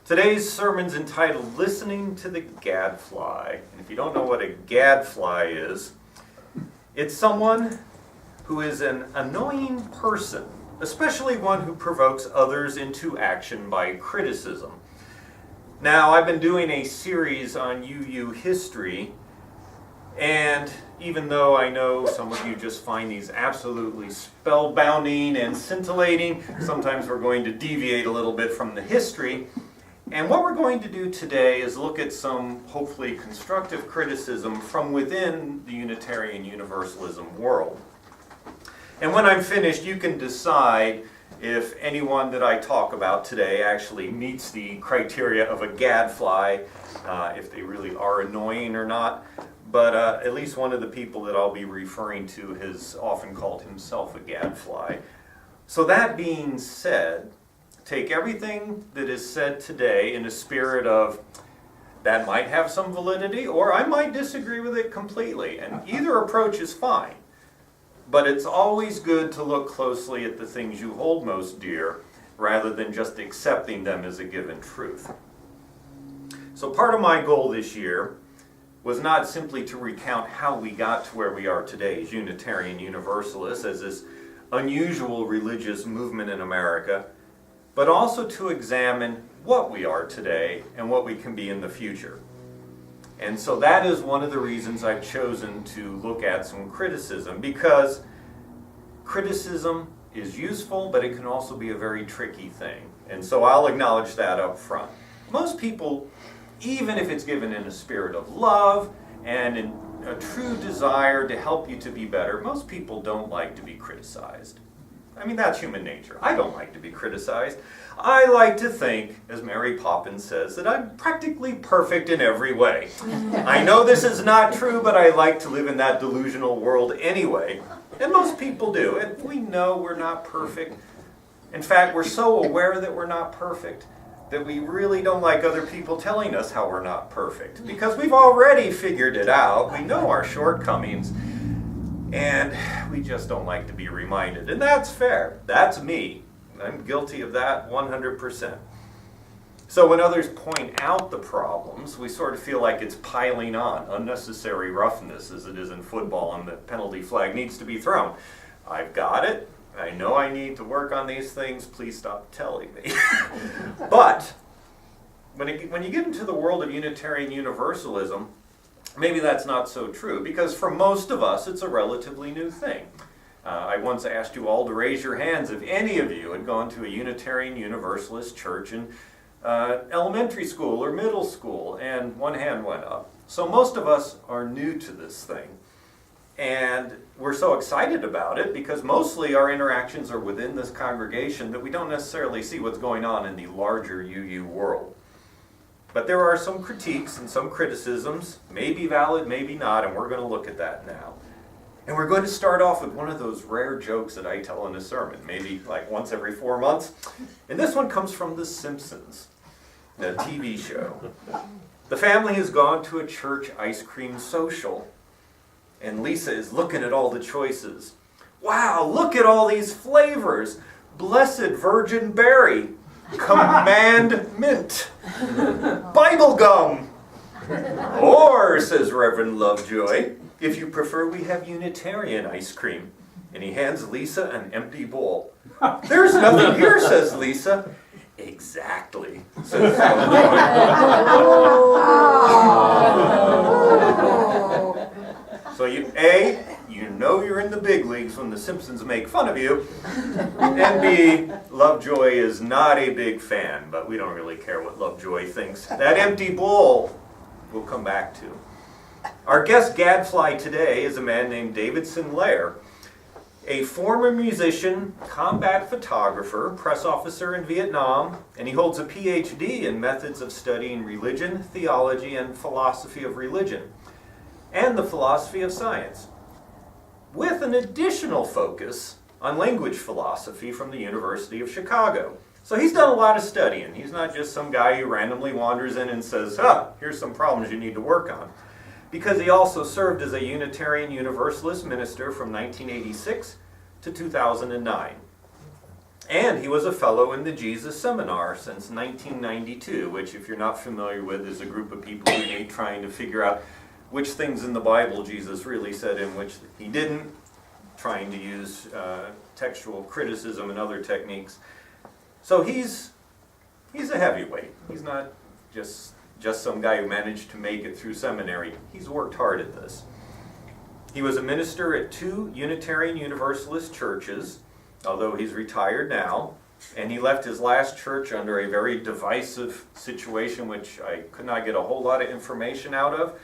Today's sermon's entitled Listening to the Gadfly. And if you don't know what a gadfly is, it's someone who is an annoying person, especially one who provokes others into action by criticism. Now, I've been doing a series on UU history, and even though I know some of you just find these absolutely spellbinding and scintillating, sometimes we're going to deviate a little bit from the history. And what we're going to do today is look at some hopefully constructive criticism from within the Unitarian Universalism world. And when I'm finished, you can decide if anyone that I talk about today actually meets the criteria of a gadfly, if they really are annoying or not. But at least one of the people that I'll be referring to has often called himself a gadfly. So that being said, take everything that is said today in a spirit of that might have some validity, or I might disagree with it completely. And either approach is fine. But it's always good to look closely at the things you hold most dear, rather than just accepting them as a given truth. So part of my goal this year was not simply to recount how we got to where we are today as Unitarian Universalists, as this unusual religious movement in America, but also to examine what we are today and what we can be in the future. And so that is one of the reasons I've chosen to look at some criticism, because criticism is useful, but it can also be a very tricky thing. And so I'll acknowledge that up front. Most people, even if it's given in a spirit of love and in a true desire to help you to be better, most people don't like to be criticized. I mean, that's human nature. I don't like to be criticized. I like to think, as Mary Poppins says, that I'm practically perfect in every way. I know this is not true, but I like to live in that delusional world anyway. And most people do. And we know we're not perfect. In fact, we're so aware that we're not perfect that we really don't like other people telling us how we're not perfect. Because we've already figured it out. We know our shortcomings. And we just don't like to be reminded. And that's fair. That's me. I'm guilty of that 100%. So when others point out the problems, we sort of feel like it's piling on, unnecessary roughness as it is in football, and the penalty flag needs to be thrown. I've got it. I know I need to work on these things. Please stop telling me. But when you get into the world of Unitarian Universalism, maybe that's not so true, because for most of us, it's a relatively new thing. I once asked you all to raise your hands if any of you had gone to a Unitarian Universalist church in elementary school or middle school, and one hand went up. So most of us are new to this thing. And we're so excited about it because mostly our interactions are within this congregation that we don't necessarily see what's going on in the larger UU world. But there are some critiques and some criticisms, maybe valid, maybe not, and we're going to look at that now. And we're going to start off with one of those rare jokes that I tell in a sermon, maybe like once every 4 months. And this one comes from The Simpsons, the TV show. The family has gone to a church ice cream social, and Lisa is looking at all the choices. Wow, look at all these flavors. Blessed Virgin Berry. Command Mint. Bible Gum. Or, says Reverend Lovejoy, if you prefer, we have Unitarian ice cream. And he hands Lisa an empty bowl. There's nothing here, says Lisa. Exactly, says Lovejoy. So you know you're in the big leagues when the Simpsons make fun of you. And B, Lovejoy is not a big fan, but we don't really care what Lovejoy thinks. That empty bowl we'll come back to. Our guest gadfly today is a man named David Sinclair, a former musician, combat photographer, press officer in Vietnam, and he holds a PhD in methods of studying religion, theology, and philosophy of religion, and the philosophy of science, with an additional focus on language philosophy from the University of Chicago. So he's done a lot of studying. He's not just some guy who randomly wanders in and says, here's some problems you need to work on. Because he also served as a Unitarian Universalist minister from 1986 to 2009. And he was a fellow in the Jesus Seminar since 1992, which, if you're not familiar with, is a group of people who meet trying to figure out which things in the Bible Jesus really said and which he didn't, trying to use textual criticism and other techniques. So he's a heavyweight. He's not just some guy who managed to make it through seminary. He's worked hard at this. He was a minister at 2 Unitarian Universalist churches, although he's retired now, and he left his last church under a very divisive situation, which I could not get a whole lot of information out of.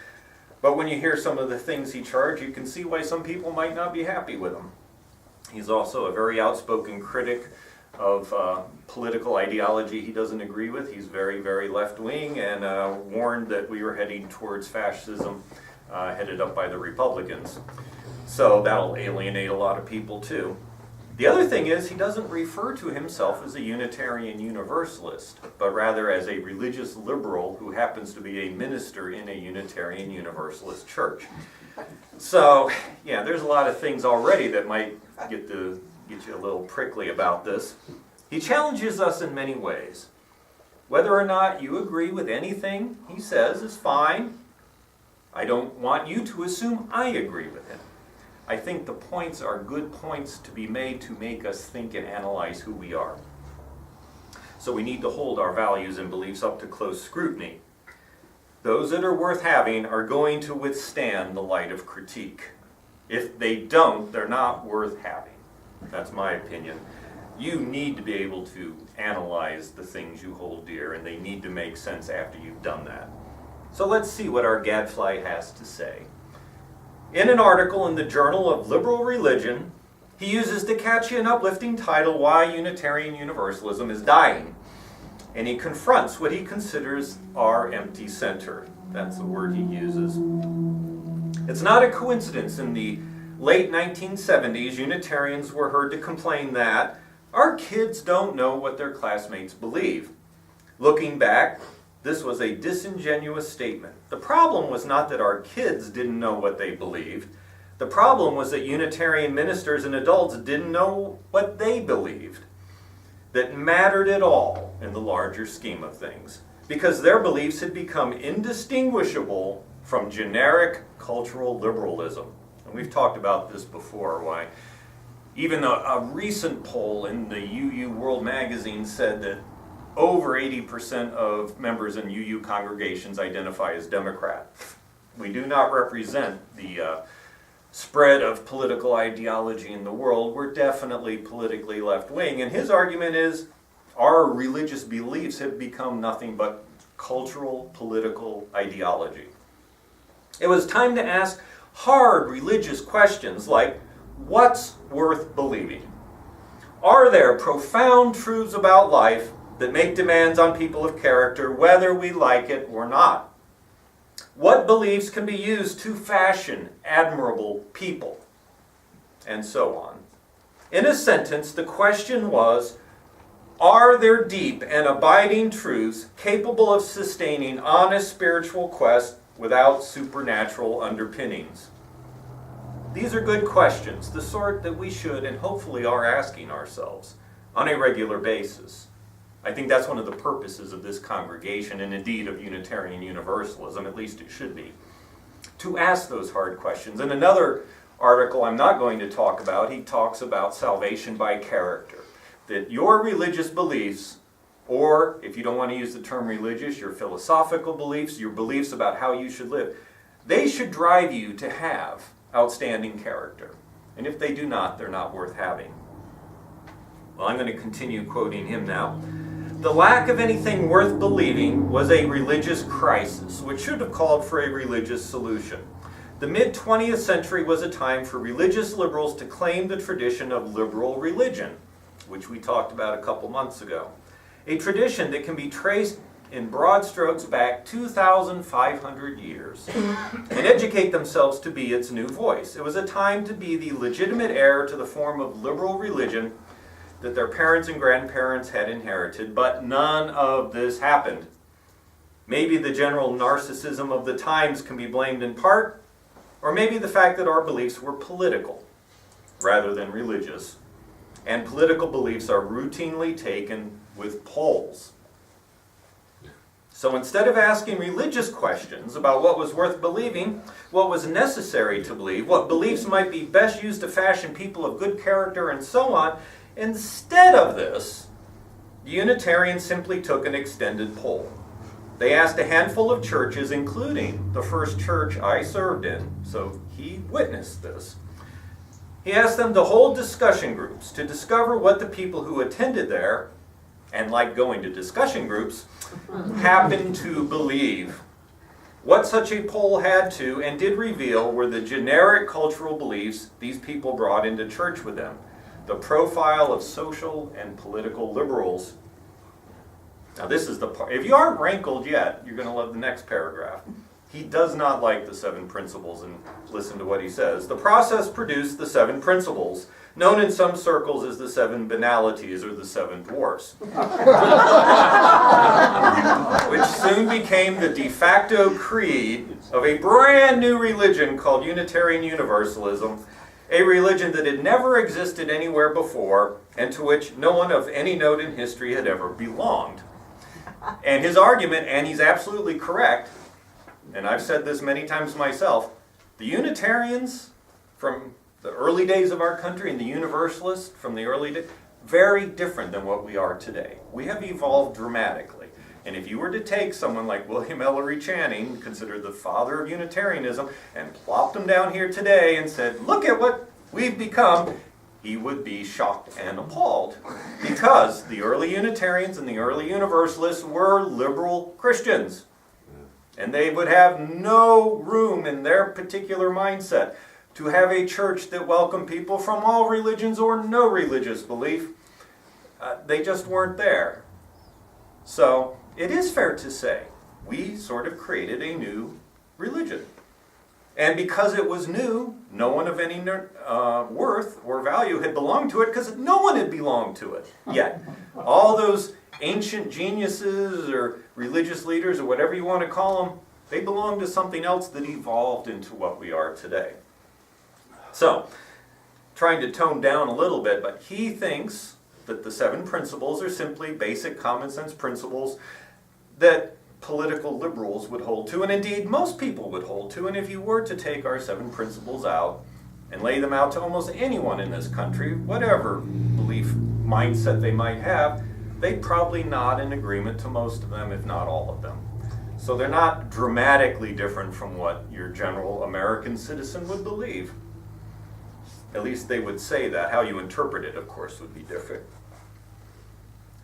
But when you hear some of the things he charged, you can see why some people might not be happy with him. He's also a very outspoken critic of political ideology he doesn't agree with. He's very, very left-wing and warned that we were heading towards fascism, headed up by the Republicans. So that'll alienate a lot of people too. The other thing is, he doesn't refer to himself as a Unitarian Universalist, but rather as a religious liberal who happens to be a minister in a Unitarian Universalist church. So, yeah, there's a lot of things already that might get you a little prickly about this. He challenges us in many ways. Whether or not you agree with anything he says is fine. I don't want you to assume I agree with him. I think the points are good points to be made to make us think and analyze who we are. So we need to hold our values and beliefs up to close scrutiny. Those that are worth having are going to withstand the light of critique. If they don't, they're not worth having. That's my opinion. You need to be able to analyze the things you hold dear, and they need to make sense after you've done that. So let's see what our Gadfly has to say. In an article in the Journal of Liberal Religion, he uses the catchy and uplifting title, Why Unitarian Universalism is Dying. And he confronts what he considers our empty center. That's the word he uses. It's not a coincidence in the late 1970s, Unitarians were heard to complain that our kids don't know what their classmates believe. Looking back, this was a disingenuous statement. The problem was not that our kids didn't know what they believed. The problem was that Unitarian ministers and adults didn't know what they believed that mattered at all in the larger scheme of things, because their beliefs had become indistinguishable from generic cultural liberalism. And we've talked about this before, why even a recent poll in the UU World magazine said that over 80% of members in UU congregations identify as Democrat. We do not represent the spread of political ideology in the world. We're definitely politically left-wing, and his argument is our religious beliefs have become nothing but cultural, political ideology. It was time to ask hard religious questions like, what's worth believing? Are there profound truths about life that make demands on people of character, whether we like it or not? What beliefs can be used to fashion admirable people? And so on. In a sentence, the question was, are there deep and abiding truths capable of sustaining honest spiritual quest without supernatural underpinnings? These are good questions, the sort that we should and hopefully are asking ourselves on a regular basis. I think that's one of the purposes of this congregation, and indeed of Unitarian Universalism, at least it should be, to ask those hard questions. In another article I'm not going to talk about, he talks about salvation by character, that your religious beliefs, or if you don't want to use the term religious, your philosophical beliefs, your beliefs about how you should live, they should drive you to have outstanding character. And if they do not, they're not worth having. Well, I'm going to continue quoting him now. The lack of anything worth believing was a religious crisis, which should have called for a religious solution. The mid-20th century was a time for religious liberals to claim the tradition of liberal religion, which we talked about a couple months ago. A tradition that can be traced in broad strokes back 2,500 years and educate themselves to be its new voice. It was a time to be the legitimate heir to the form of liberal religion that their parents and grandparents had inherited, but none of this happened. Maybe the general narcissism of the times can be blamed in part, or maybe the fact that our beliefs were political rather than religious. and political beliefs are routinely taken with polls. So instead of asking religious questions about what was worth believing, what was necessary to believe, what beliefs might be best used to fashion people of good character, and so on, instead of this, the Unitarians simply took an extended poll. They asked a handful of churches, including the first church I served in, so he witnessed this. He asked them to hold discussion groups to discover what the people who attended there, and like going to discussion groups, happened to believe. What such a poll had to and did reveal were the generic cultural beliefs these people brought into church with them, the profile of social and political liberals. Now this is the part, if you aren't rankled yet, you're going to love the next paragraph. He does not like the 7 principles, and listen to what he says. The process produced the 7 principles, known in some circles as the 7 banalities or the 7 dwarfs, which soon became the de facto creed of a brand new religion called Unitarian Universalism, a religion that had never existed anywhere before and to which no one of any note in history had ever belonged. And his argument, and he's absolutely correct, and I've said this many times myself, the Unitarians from the early days of our country and the Universalists from the early days, very different than what we are today. We have evolved dramatically. And if you were to take someone like William Ellery Channing, considered the father of Unitarianism, and plopped him down here today and said, look at what we've become, he would be shocked and appalled. Because the early Unitarians and the early Universalists were liberal Christians. And they would have no room in their particular mindset to have a church that welcomed people from all religions or no religious belief. They just weren't there. So it is fair to say we sort of created a new religion. And because it was new, no one of any worth or value had belonged to it, because no one had belonged to it yet. All those ancient geniuses or religious leaders or whatever you want to call them, they belonged to something else that evolved into what we are today. So, trying to tone down a little bit, but he thinks that the 7 principles are simply basic common sense principles that political liberals would hold to, and indeed most people would hold to. And if you were to take our 7 principles out and lay them out to almost anyone in this country, whatever belief mindset they might have, they'd probably nod in agreement to most of them, if not all of them. So they're not dramatically different from what your general American citizen would believe. At least they would say that. How you interpret it, of course, would be different.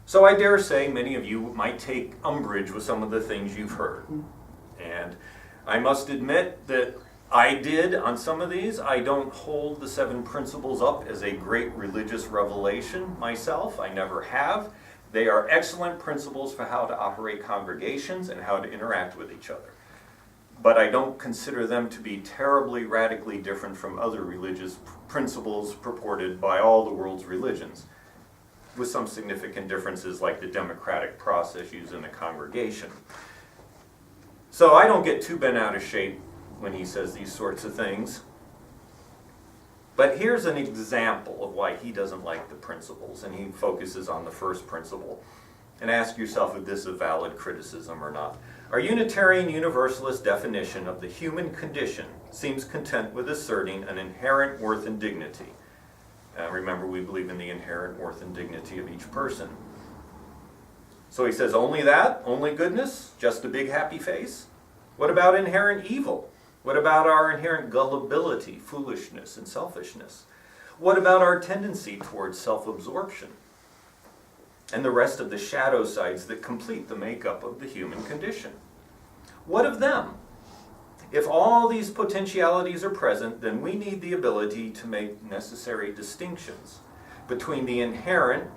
So I dare say many of you might take umbrage with some of the things you've heard. And I must admit that I did on some of these. I don't hold the 7 principles up as a great religious revelation myself. I never have. They are excellent principles for how to operate congregations and how to interact with each other. But I don't consider them to be terribly radically different from other religious principles purported by all the world's religions, with some significant differences like the democratic process used in a congregation. So I don't get too bent out of shape when he says these sorts of things. But here's an example of why he doesn't like the principles, and he focuses on the first principle. And ask yourself if this is a valid criticism or not. Our Unitarian Universalist definition of the human condition seems content with asserting an inherent worth and dignity. Remember, we believe in the inherent worth and dignity of each person. So he says, only that? Only goodness? Just a big happy face? What about inherent evil? What about our inherent gullibility, foolishness, and selfishness? What about our tendency towards self-absorption? And the rest of the shadow sides that complete the makeup of the human condition. What of them? If all these potentialities are present, then we need the ability to make necessary distinctions between the inherent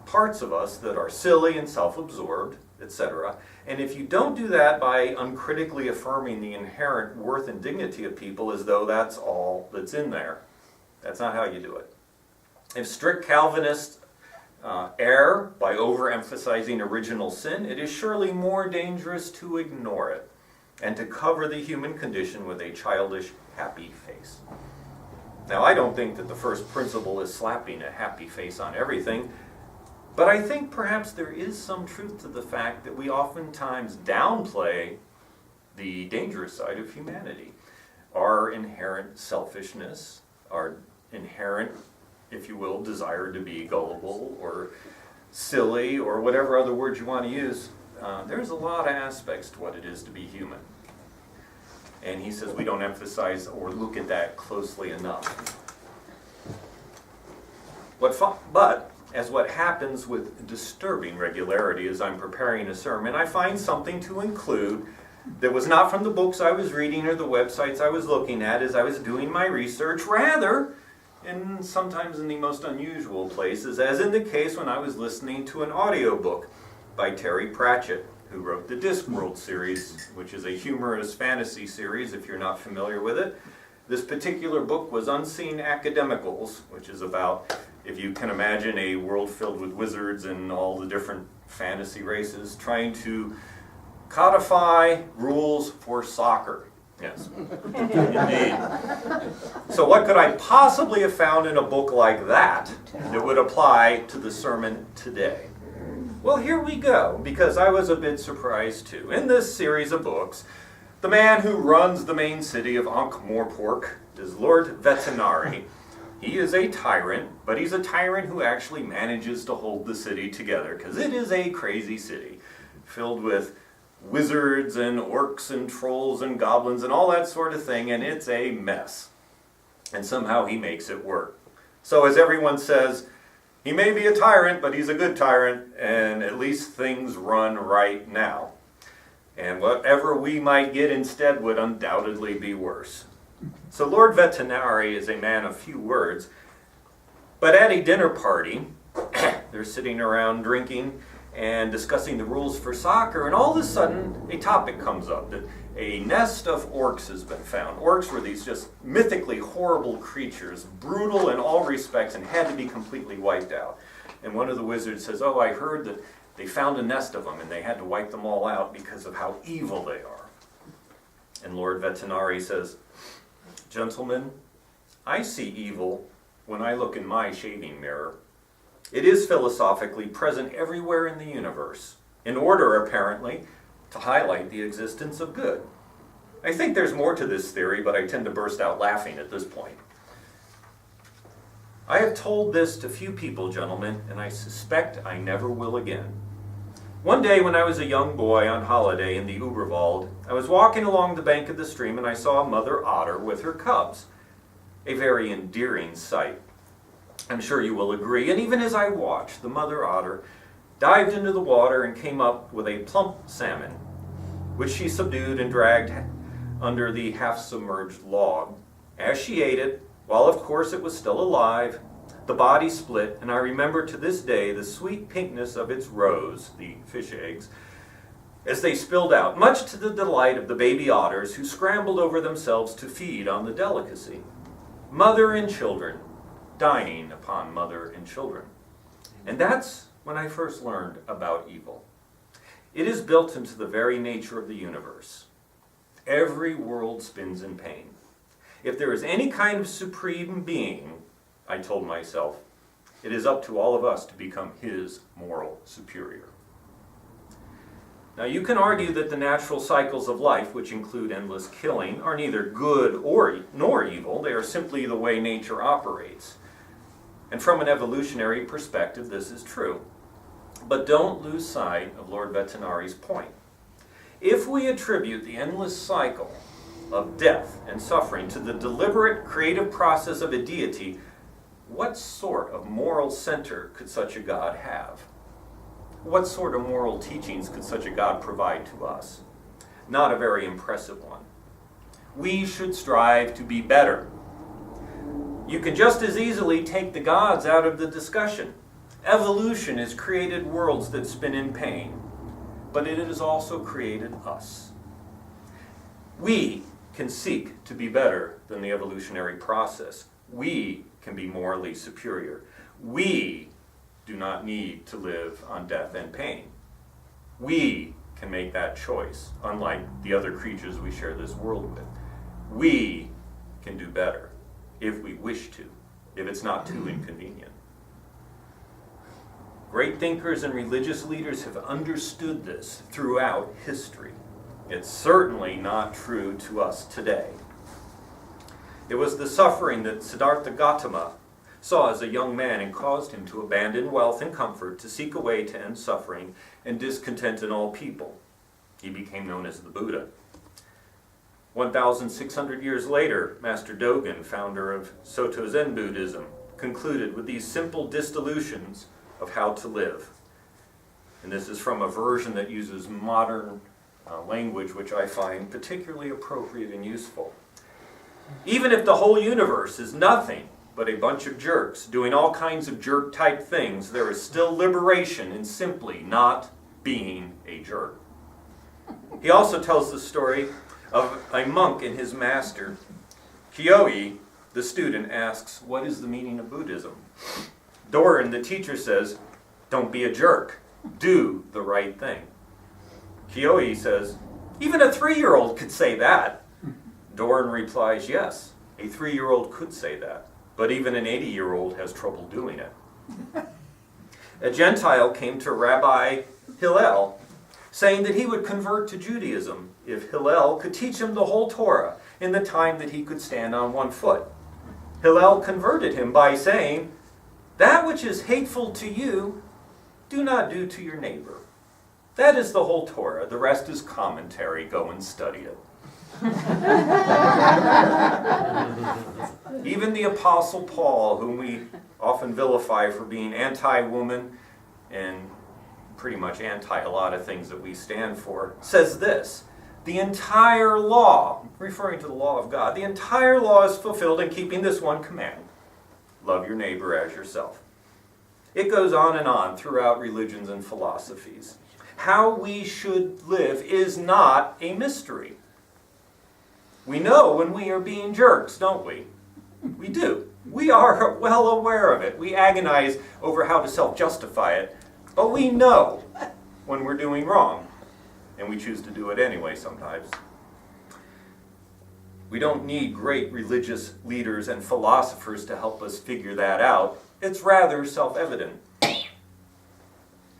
parts of us that are silly and self-absorbed, etc. And if you don't do that by uncritically affirming the inherent worth and dignity of people as though that's all that's in there, that's not how you do it. If strict Calvinists err by overemphasizing original sin, it is surely more dangerous to ignore it and to cover the human condition with a childish, happy face. Now, I don't think that the first principle is slapping a happy face on everything, but I think perhaps there is some truth to the fact that we oftentimes downplay the dangerous side of humanity. Our inherent selfishness, our inherent, if you will, desire to be gullible or silly or whatever other words you want to use. There's a lot of aspects to what it is to be human. And he says we don't emphasize or look at that closely enough. But as what happens with disturbing regularity as I'm preparing a sermon, I find something to include that was not from the books I was reading or the websites I was looking at as I was doing my research, rather, and sometimes in the most unusual places, as in the case when I was listening to an audiobook by Terry Pratchett, who wrote the Discworld series, which is a humorous fantasy series, if you're not familiar with it. This particular book was Unseen Academicals, which is about, if you can imagine, a world filled with wizards and all the different fantasy races, trying to codify rules for soccer. Yes, indeed. So what could I possibly have found in a book like that that would apply to the sermon today? Well, here we go, because I was a bit surprised too. In this series of books, the man who runs the main city of Ankh-Morpork is Lord Vetinari. He is a tyrant, but he's a tyrant who actually manages to hold the city together, because it is a crazy city, filled with wizards and orcs and trolls and goblins and all that sort of thing, and it's a mess. And somehow he makes it work. So as everyone says, he may be a tyrant, but he's a good tyrant, and at least things run right now. And whatever we might get instead would undoubtedly be worse. So Lord Vetinari is a man of few words, but at a dinner party, they're sitting around drinking and discussing the rules for soccer, and all of a sudden a topic comes up that a nest of orcs has been found. Orcs were these just mythically horrible creatures, brutal in all respects, and had to be completely wiped out. And one of the wizards says, "Oh, I heard that they found a nest of them and they had to wipe them all out because of how evil they are." And Lord Vetinari says, "Gentlemen, I see evil when I look in my shaving mirror. It is philosophically present everywhere in the universe, in order, apparently, to highlight the existence of good." I think there's more to this theory, but I tend to burst out laughing at this point. I have told this to few people, gentlemen, and I suspect I never will again. One day when I was a young boy on holiday in the Uberwald, I was walking along the bank of the stream and I saw a mother otter with her cubs. A very endearing sight, I'm sure you will agree. And even as I watched, the mother otter dived into the water and came up with a plump salmon, which she subdued and dragged under the half-submerged log. As she ate it, while of course it was still alive, the body split, and I remember to this day the sweet pinkness of its roes, the fish eggs, as they spilled out, much to the delight of the baby otters who scrambled over themselves to feed on the delicacy. Mother and children, dining upon mother and children. And that's when I first learned about evil. It is built into the very nature of the universe. Every world spins in pain. If there is any kind of supreme being, I told myself, it is up to all of us to become his moral superior. Now you can argue that the natural cycles of life, which include endless killing, are neither good nor evil. They are simply the way nature operates. And from an evolutionary perspective, this is true. But don't lose sight of Lord Vetinari's point. If we attribute the endless cycle of death and suffering to the deliberate creative process of a deity, what sort of moral center could such a God have? What sort of moral teachings could such a God provide to us? Not a very impressive one. We should strive to be better. You can just as easily take the gods out of the discussion. Evolution has created worlds that spin in pain, but it has also created us. We can seek to be better than the evolutionary process. We can be morally superior. We do not need to live on death and pain. We can make that choice, unlike the other creatures we share this world with. We can do better. if we wish to, if it's not too inconvenient. Great thinkers and religious leaders have understood this throughout history. It's certainly not true to us today. It was the suffering that Siddhartha Gautama saw as a young man and caused him to abandon wealth and comfort to seek a way to end suffering and discontent in all people. He became known as the Buddha. 1,600 years later, Master Dogen, founder of Soto Zen Buddhism, concluded with these simple dissolutions of how to live. And this is from a version that uses modern language, which I find particularly appropriate and useful. Even if the whole universe is nothing but a bunch of jerks doing all kinds of jerk-type things, there is still liberation in simply not being a jerk. He also tells the story of a monk and his master. Kyoi, the student, asks, "What is the meaning of Buddhism?" Doran, the teacher, says, "Don't be a jerk. Do the right thing." Kyoi says, "Even a 3-year-old could say that." Doran replies, "Yes, a 3-year-old could say that, but even an 80-year-old has trouble doing it." A Gentile came to Rabbi Hillel, saying that he would convert to Judaism if Hillel could teach him the whole Torah in the time that he could stand on one foot. Hillel converted him by saying, "That which is hateful to you, do not do to your neighbor. That is the whole Torah. The rest is commentary. Go and study it." Even the Apostle Paul, whom we often vilify for being anti-woman and pretty much anti a lot of things that we stand for, says this: "The entire law," referring to the law of God, "the entire law is fulfilled in keeping this one command: love your neighbor as yourself." It goes on throughout religions and philosophies. How we should live is not a mystery. We know when we are being jerks, don't we? We do. We are well aware of it. We agonize over how to self-justify it, but we know when we're doing wrong, and we choose to do it anyway sometimes. We don't need great religious leaders and philosophers to help us figure that out. It's rather self-evident.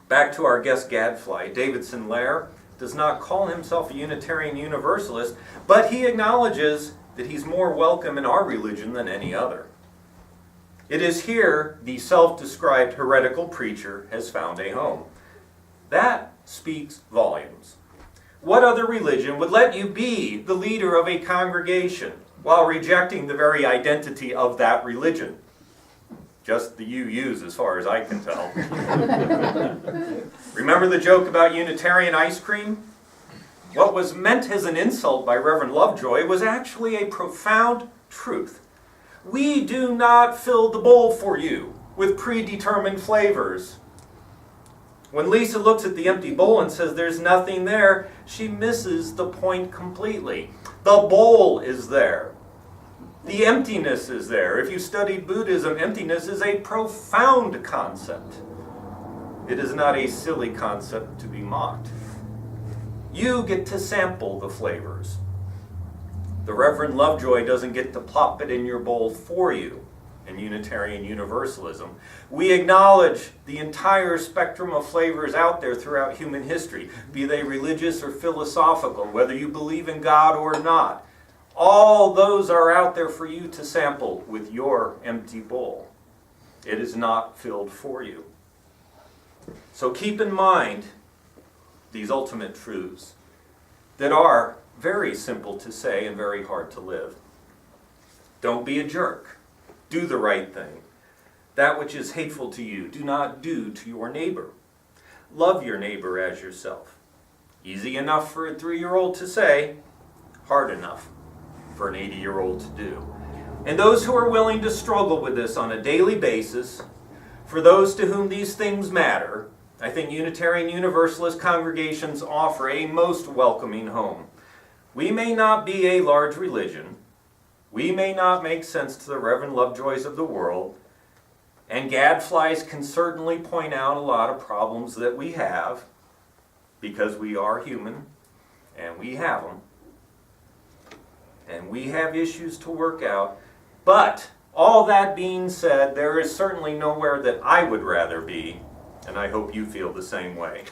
Back to our guest Gadfly, David Sinclair does not call himself a Unitarian Universalist, but he acknowledges that he's more welcome in our religion than any other. It is here the self-described heretical preacher has found a home. That speaks volumes. What other religion would let you be the leader of a congregation while rejecting the very identity of that religion? Just the UUs as far as I can tell. Remember the joke about Unitarian ice cream? What was meant as an insult by Reverend Lovejoy was actually a profound truth. We do not fill the bowl for you with predetermined flavors. When Lisa looks at the empty bowl and says there's nothing there, she misses the point completely. The bowl is there. The emptiness is there. If you studied Buddhism, emptiness is a profound concept. It is not a silly concept to be mocked. You get to sample the flavors. The Reverend Lovejoy doesn't get to plop it in your bowl for you in Unitarian Universalism. We acknowledge the entire spectrum of flavors out there throughout human history, be they religious or philosophical, whether you believe in God or not. All those are out there for you to sample with your empty bowl. It is not filled for you. So keep in mind these ultimate truths that are very simple to say and very hard to live. Don't be a jerk. Do the right thing. That which is hateful to you, do not do to your neighbor. Love your neighbor as yourself. Easy enough for a 3-year-old to say, hard enough for an 80-year-old to do. And those who are willing to struggle with this on a daily basis, for those to whom these things matter, I think Unitarian Universalist congregations offer a most welcoming home. We may not be a large religion. We may not make sense to the Reverend Lovejoys of the world. And gadflies can certainly point out a lot of problems that we have, because we are human, and we have them. And we have issues to work out. But all that being said, there is certainly nowhere that I would rather be, and I hope you feel the same way.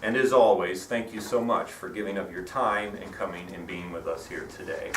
And as always, thank you so much for giving up your time and coming and being with us here today.